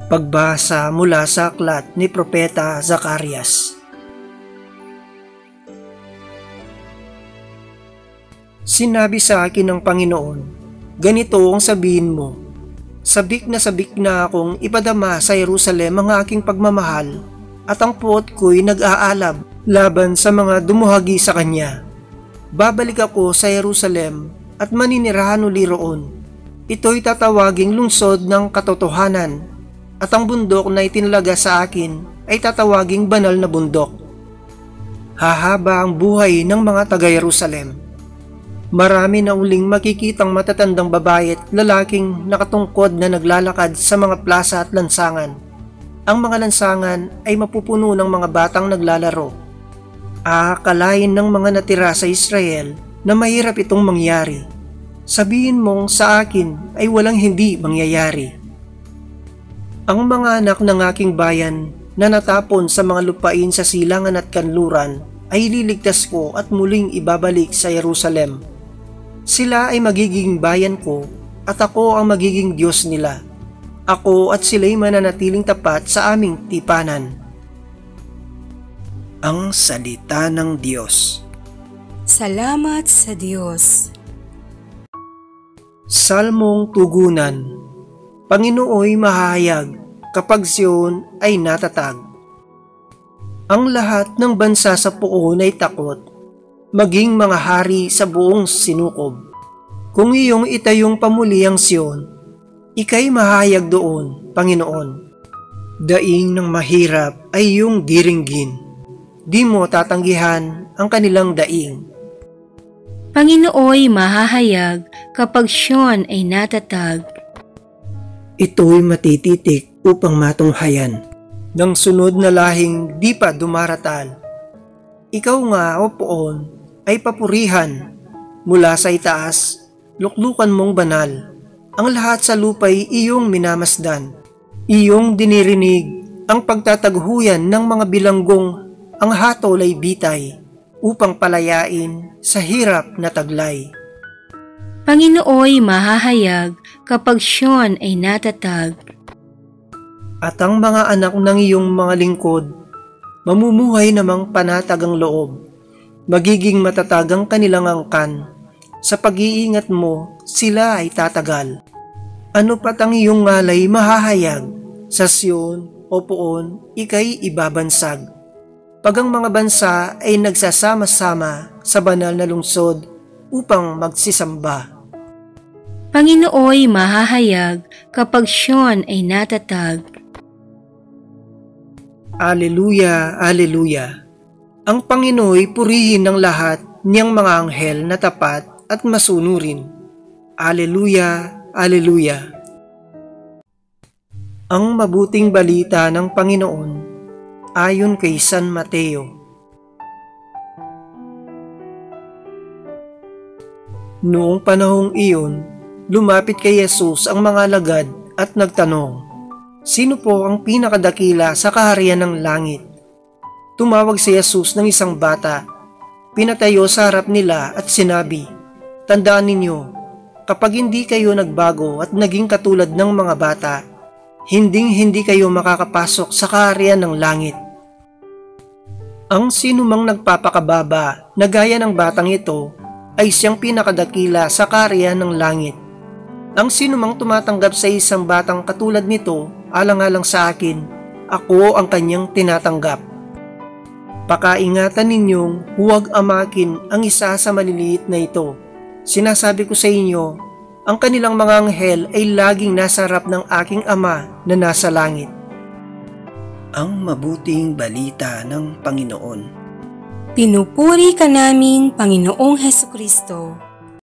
Pagbasa mula sa aklat ni Propeta Zacarias. Sinabi sa akin ng Panginoon, ganito ang sabihin mo, sabik na akong ipadama sa Jerusalem ang aking pagmamahal at ang puot ko'y nag-aalab laban sa mga dumuhagi sa kanya. Babalik ako sa Jerusalem at maninirahan uli roon. Ito'y tatawaging lungsod ng katotohanan at ang bundok na itinalaga sa akin ay tatawaging banal na bundok. Hahaba ang buhay ng mga taga-Jerusalem. Marami na uling makikitang matatandang babae at lalaking nakatungkod na naglalakad sa mga plaza at lansangan. Ang mga lansangan ay mapupuno ng mga batang naglalaro. Aakalain ng mga natira sa Israel na mahirap itong mangyari. Sabihin mong sa akin ay walang hindi mangyayari. Ang mga anak ng aking bayan na natapon sa mga lupain sa silangan at kanluran ay ililigtas ko at muling ibabalik sa Jerusalem. Sila ay magiging bayan ko at ako ang magiging Diyos nila. Ako at sila'y mananatiling tapat sa aming tipanan. Ang salita ng Diyos. Salamat sa Diyos. Salmong tugunan. Panginooy mahahayag kapag Sion ay natatag. Ang lahat ng bansa sa poon ay takot, maging mga hari sa buong sinukob. Kung iyong itayong pamuli ang Sion, ika'y mahayag doon, Panginoon. Daing ng mahirap ay iyong diringgin. Di mo tatanggihan ang kanilang daing. Panginooy mahahayag kapag Sion ay natatag. Ito'y matititik upang matunghayan ng sunod na lahing di pa dumaratal. Ikaw nga, o poon, ay papurihan mula sa itaas, luklukan mong banal. Ang lahat sa lupa'y iyong minamasdan. Iyong dinirinig ang pagtataghuyan ng mga bilanggong, ang hatol ay bitay, upang palayain sa hirap na taglay. Panginooy mahahayag kapag Sion ay natatag. At ang mga anak ng iyong mga lingkod, mamumuhay namang panatag ang loob. Magiging matatag ang kanilang angkan. Sa pag-iingat mo, sila ay tatagal. Ano pat ang iyong ngalay mahahayag? Sa Sion o poon, ika'y ibabansag. Pag ang mga bansa ay nagsasama-sama sa banal na lungsod upang magsisamba. Panginooy mahahayag kapag Sion ay natatag. Aleluya, aleluya. Ang Panginooy purihin ng lahat niyang mga anghel na tapat at masunurin. Aleluya, aleluya. Ang mabuting balita ng Panginoon ayon kay San Mateo. Noong panahong iyon, lumapit kay Jesus ang mga alagad at nagtanong, sino po ang pinakadakila sa kaharian ng langit? Tumawag si Jesus ng isang bata, pinatayo sa harap nila at sinabi, tandaan ninyo, kapag hindi kayo nagbago at naging katulad ng mga bata, hindi kayo makakapasok sa kaharian ng langit. Ang sinumang nagpapakababa na gaya ng batang ito ay siyang pinakadakila sa kaharian ng langit. Ang sinumang tumatanggap sa isang batang katulad nito, alang-alang sa akin, ako ang kanyang tinatanggap. Pakaingatan ninyong huwag amakin ang isa sa maliliit na ito. Sinasabi ko sa inyo, ang kanilang mga anghel ay laging nasa harap ng aking Ama na nasa langit. Ang mabuting balita ng Panginoon. Pinupuri ka namin, Panginoong Hesukristo.